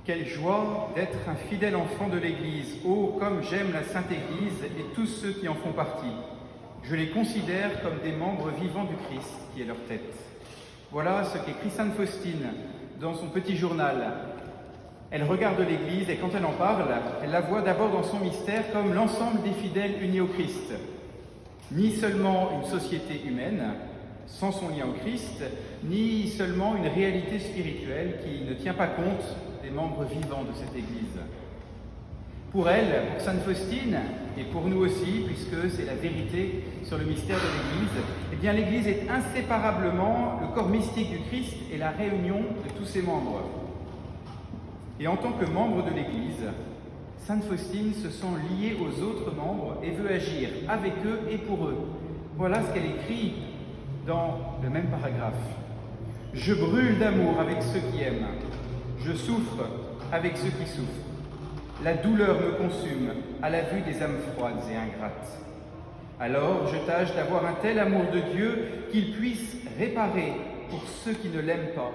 Quelle joie d'être un fidèle enfant de l'Église. Oh, comme j'aime la Sainte Église et tous ceux qui en font partie. Je les considère comme des membres vivants du Christ, qui est leur tête. Voilà ce qu'écrit Sainte Faustine dans son petit journal. Elle regarde l'Église et quand elle en parle, elle la voit d'abord dans son mystère comme l'ensemble des fidèles unis au Christ. Ni seulement une société humaine, sans son lien au Christ, ni seulement une réalité spirituelle qui ne tient pas compte des membres vivants de cette Église. Pour elle, pour Sainte Faustine, et pour nous aussi, puisque c'est la vérité sur le mystère de l'Église, eh bien l'Église est inséparablement le corps mystique du Christ et la réunion de tous ses membres. Et en tant que membre de l'Église, Sainte Faustine se sent liée aux autres membres et veut agir avec eux et pour eux. Voilà ce qu'elle écrit dans le même paragraphe. « Je brûle d'amour avec ceux qui aiment. Je souffre avec ceux qui souffrent. La douleur me consume à la vue des âmes froides et ingrates. Alors je tâche d'avoir un tel amour de Dieu qu'il puisse réparer pour ceux qui ne l'aiment pas,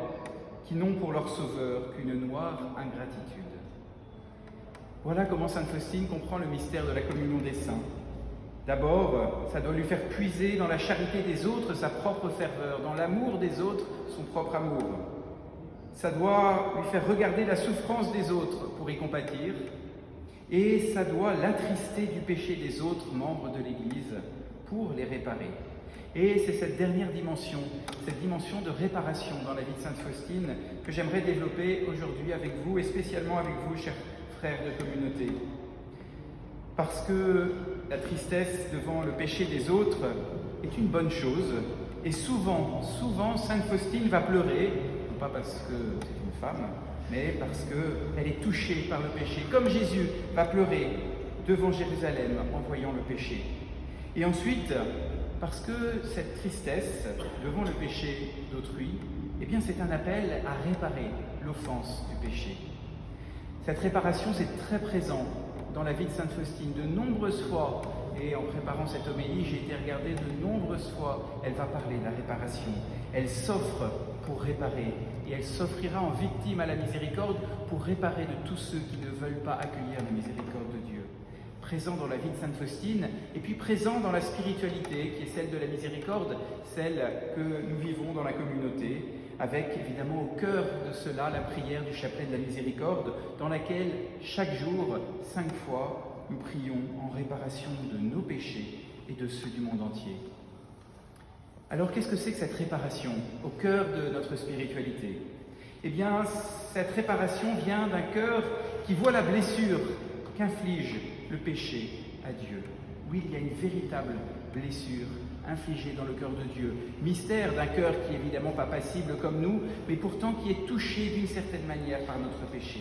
qui n'ont pour leur sauveur qu'une noire ingratitude. » Voilà comment Sainte Faustine comprend le mystère de la communion des saints. D'abord, ça doit lui faire puiser dans la charité des autres sa propre ferveur, dans l'amour des autres son propre amour. Ça doit lui faire regarder la souffrance des autres pour y compatir, et ça doit l'attrister du péché des autres membres de l'Église pour les réparer. Et c'est cette dernière dimension, cette dimension de réparation dans la vie de Sainte Faustine que j'aimerais développer aujourd'hui avec vous, et spécialement avec vous, chers frères de communauté. Parce que la tristesse devant le péché des autres est une bonne chose, et souvent, Sainte Faustine va pleurer, non pas parce que c'est une femme, mais parce qu'elle est touchée par le péché, comme Jésus va pleurer devant Jérusalem en voyant le péché. Et ensuite, parce que cette tristesse devant le péché d'autrui, eh bien c'est un appel à réparer l'offense du péché. Cette réparation, c'est très présent dans la vie de Sainte Faustine. De nombreuses fois, et en préparant cette homélie, j'ai été regarder de nombreuses fois, elle va parler de la réparation. Elle s'offre pour réparer, et elle s'offrira en victime à la miséricorde pour réparer de tous ceux qui ne veulent pas accueillir la miséricorde de Dieu. Présent dans la vie de Sainte Faustine, et puis présent dans la spiritualité, qui est celle de la miséricorde, celle que nous vivons dans la communauté, avec évidemment au cœur de cela la prière du chapelet de la miséricorde, dans laquelle chaque jour, 5 fois, nous prions en réparation de nos péchés et de ceux du monde entier. Alors qu'est-ce que c'est que cette réparation au cœur de notre spiritualité? Eh bien, cette réparation vient d'un cœur qui voit la blessure qu'inflige le péché à Dieu. Oui, il y a une véritable blessure infligée dans le cœur de Dieu. Mystère d'un cœur qui est évidemment pas passible comme nous, mais pourtant qui est touché d'une certaine manière par notre péché.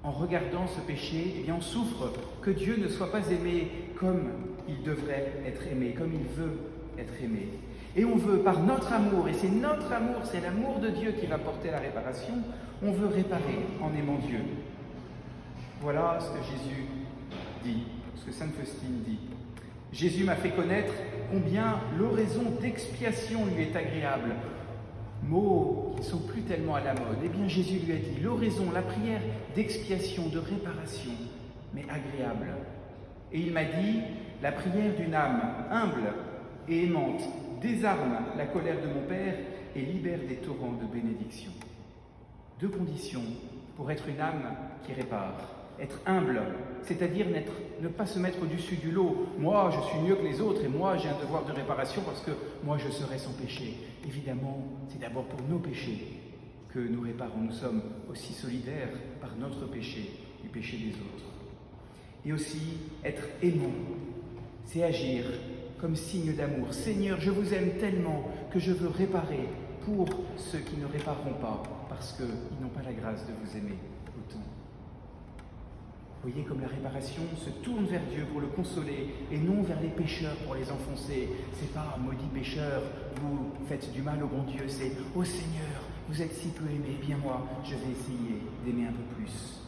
En regardant ce péché, eh bien on souffre que Dieu ne soit pas aimé comme il devrait être aimé, comme il veut être aimé. Et on veut, par notre amour, et c'est notre amour, c'est l'amour de Dieu qui va porter la réparation, on veut réparer en aimant Dieu. Voilà ce que Jésus dit, ce que Sainte Faustine dit. Jésus m'a fait connaître combien l'oraison d'expiation lui est agréable. Mots qui ne sont plus tellement à la mode. Eh bien, Jésus lui a dit, l'oraison, la prière d'expiation, de réparation, mais agréable. Et il m'a dit, la prière d'une âme humble et aimante désarme la colère de mon Père et libère des torrents de bénédiction. 2 conditions pour être une âme qui répare. Être humble, c'est-à-dire ne pas se mettre au-dessus du lot. Moi, je suis mieux que les autres et moi, j'ai un devoir de réparation parce que moi, je serai sans péché. Évidemment, c'est d'abord pour nos péchés que nous réparons. Nous sommes aussi solidaires par notre péché, du péché des autres. Et aussi, être aimant, c'est agir comme signe d'amour. Seigneur, je vous aime tellement que je veux réparer pour ceux qui ne répareront pas parce qu'ils n'ont pas la grâce de vous aimer autant. Vous voyez comme la réparation se tourne vers Dieu pour le consoler et non vers les pécheurs pour les enfoncer. C'est pas maudit pécheur, vous faites du mal au bon Dieu, c'est ô Seigneur, vous êtes si peu aimé, eh bien moi, je vais essayer d'aimer un peu plus.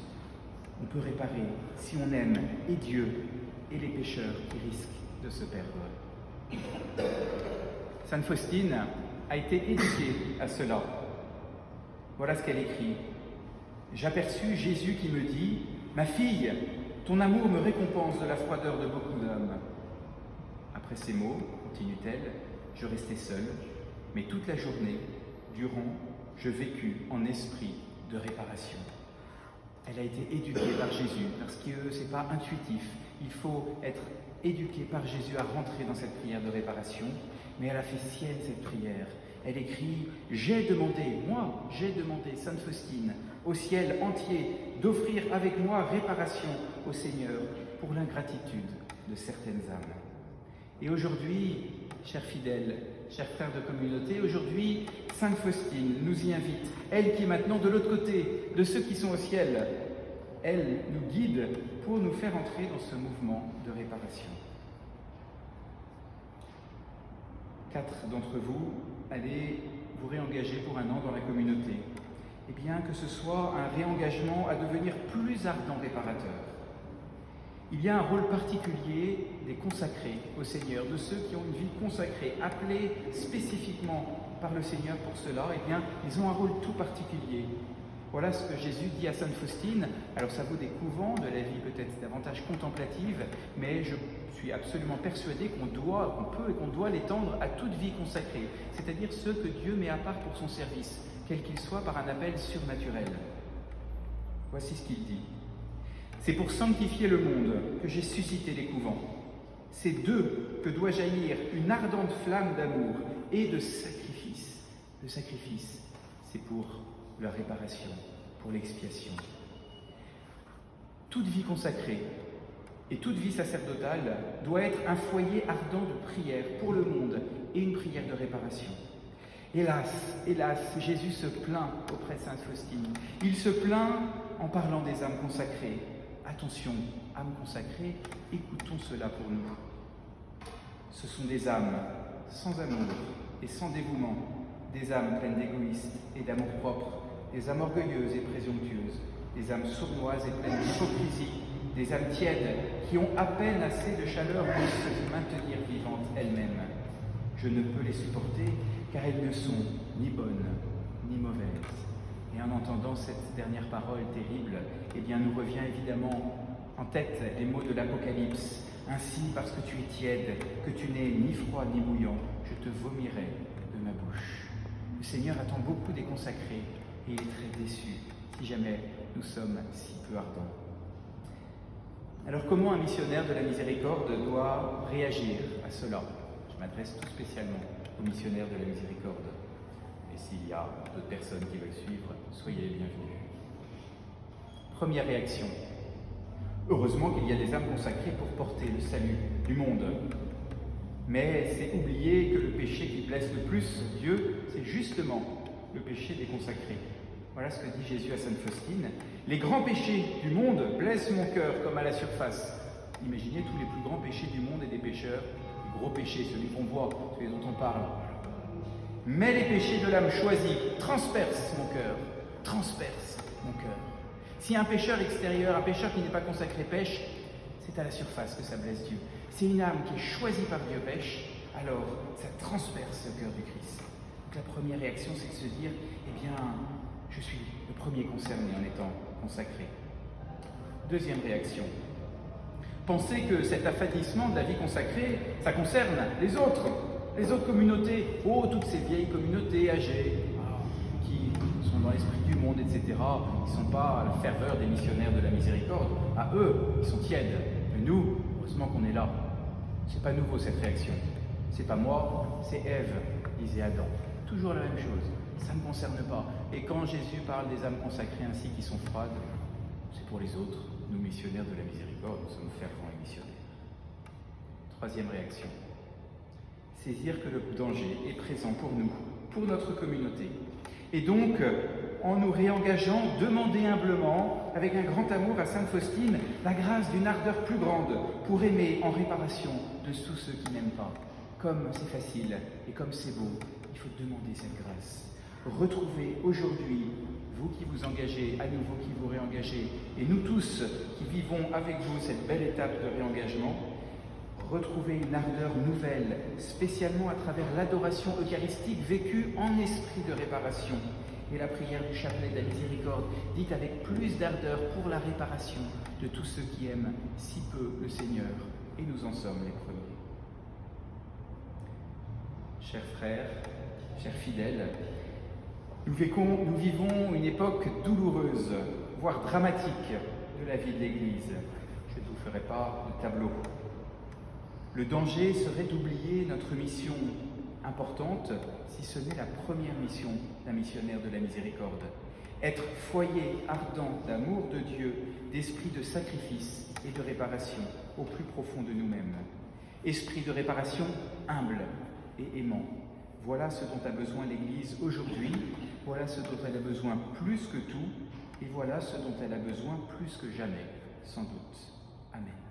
On peut réparer si on aime et Dieu et les pécheurs qui risquent de se perdre. Sainte Faustine a été éduquée à cela. Voilà ce qu'elle écrit. j'aperçus Jésus qui me dit « Ma fille, ton amour me récompense de la froideur de beaucoup d'hommes. » Après ces mots, continue-t-elle, je restai seule, mais toute la journée, durant, je vécus en esprit de réparation. Elle a été éduquée par Jésus, parce que ce n'est pas intuitif. Il faut être éduqué par Jésus à rentrer dans cette prière de réparation, mais elle a fait sienne cette prière. Elle écrit « J'ai demandé, Sainte Faustine, au ciel entier, d'offrir avec moi réparation au Seigneur pour l'ingratitude de certaines âmes. » Et aujourd'hui, chers fidèles, chers frères de communauté, aujourd'hui, Sainte Faustine nous y invite, elle qui est maintenant de l'autre côté, de ceux qui sont au ciel. Elle nous guide pour nous faire entrer dans ce mouvement de réparation. 4 d'entre vous, allez vous réengager pour un an dans la communauté. Eh bien, que ce soit un réengagement à devenir plus ardent réparateur. Il y a un rôle particulier des consacrés au Seigneur, de ceux qui ont une vie consacrée, appelés spécifiquement par le Seigneur pour cela. Eh bien, ils ont un rôle tout particulier. Voilà ce que Jésus dit à Sainte Faustine. Alors ça vaut des couvents, de la vie peut-être davantage contemplative, mais je suis absolument persuadé qu'on peut et qu'on doit l'étendre à toute vie consacrée, c'est-à-dire ceux que Dieu met à part pour son service, quel qu'il soit, par un appel surnaturel. Voici ce qu'il dit. C'est pour sanctifier le monde que j'ai suscité les couvents. C'est d'eux que doit jaillir une ardente flamme d'amour et de sacrifice. Le sacrifice, c'est pour leur réparation, pour l'expiation. Toute vie consacrée et toute vie sacerdotale doit être un foyer ardent de prière pour le monde et une prière de réparation. Hélas, Jésus se plaint auprès de Sainte Faustine. Il se plaint en parlant des âmes consacrées. Attention, âmes consacrées, écoutons cela pour nous. Ce sont des âmes sans amour et sans dévouement, des âmes pleines d'égoïsme et d'amour-propre, des âmes orgueilleuses et présomptueuses, des âmes sournoises et pleines d'hypocrisie, des âmes tièdes qui ont à peine assez de chaleur pour se maintenir vivantes elles-mêmes. Je ne peux les supporter car elles ne sont ni bonnes ni mauvaises. Et en entendant cette dernière parole terrible, eh bien nous revient évidemment en tête les mots de l'Apocalypse. Ainsi, parce que tu es tiède, que tu n'es ni froid ni bouillant, je te vomirai de ma bouche. Le Seigneur attend beaucoup des consacrés et il est très déçu si jamais nous sommes si peu ardents. Alors comment un missionnaire de la miséricorde doit réagir à cela? Je m'adresse tout spécialement aux missionnaires de la miséricorde. Et s'il y a d'autres personnes qui veulent suivre, soyez les bienvenus. Première réaction. Heureusement qu'il y a des âmes consacrées pour porter le salut du monde. Mais c'est oublier que le péché qui blesse le plus Dieu, c'est justement le péché des consacrés. Voilà ce que dit Jésus à Sainte Faustine. Les grands péchés du monde blessent mon cœur comme à la surface. Imaginez tous les plus grands péchés du monde et des pécheurs, les gros péchés, celui qu'on voit, celui dont on parle. Mais les péchés de l'âme choisie transpercent mon cœur, transpercent mon cœur. Si un pécheur extérieur, un pécheur qui n'est pas consacré pêche, c'est à la surface que ça blesse Dieu. Si une âme qui est choisie par Dieu pêche, alors ça transperce le cœur du Christ. Donc la première réaction, c'est de se dire, eh bien, je suis le premier concerné en étant consacré. Deuxième réaction. Pensez que cet affadissement de la vie consacrée, ça concerne les autres communautés. Oh, toutes ces vieilles communautés âgées qui sont dans l'esprit du monde, etc. Ils ne sont pas à la ferveur des missionnaires de la miséricorde. À eux, ils sont tièdes. Mais nous, heureusement qu'on est là. C'est pas nouveau cette réaction. C'est pas moi, c'est Ève, disait Adam. Toujours la même chose. Ça ne me concerne pas. Et quand Jésus parle des âmes consacrées ainsi qui sont froides, c'est pour les autres. Nous, missionnaires de la miséricorde, nous sommes fervents et missionnaires. Troisième réaction. Saisir que le danger est présent pour nous, pour notre communauté. Et donc, en nous réengageant, demander humblement, avec un grand amour à Sainte Faustine, la grâce d'une ardeur plus grande pour aimer en réparation de tous ceux qui n'aiment pas. Comme c'est facile et comme c'est beau, il faut demander cette grâce. Retrouvez aujourd'hui, vous qui vous engagez, à nouveau qui vous réengagez, et nous tous qui vivons avec vous cette belle étape de réengagement, retrouvez une ardeur nouvelle, spécialement à travers l'adoration eucharistique vécue en esprit de réparation. et la prière du chapelet de la miséricorde, dite avec plus d'ardeur pour la réparation de tous ceux qui aiment si peu le Seigneur, et nous en sommes les premiers. Chers frères, chers fidèles, nous vivons une époque douloureuse, voire dramatique de la vie de l'Église. Je ne vous ferai pas de tableau. Le danger serait d'oublier notre mission importante, si ce n'est la première mission d'un missionnaire de la miséricorde. Être foyer ardent d'amour de Dieu, d'esprit de sacrifice et de réparation au plus profond de nous-mêmes. Esprit de réparation humble et aimant. Voilà ce dont a besoin l'Église aujourd'hui, voilà ce dont elle a besoin plus que tout, et voilà ce dont elle a besoin plus que jamais, sans doute. Amen.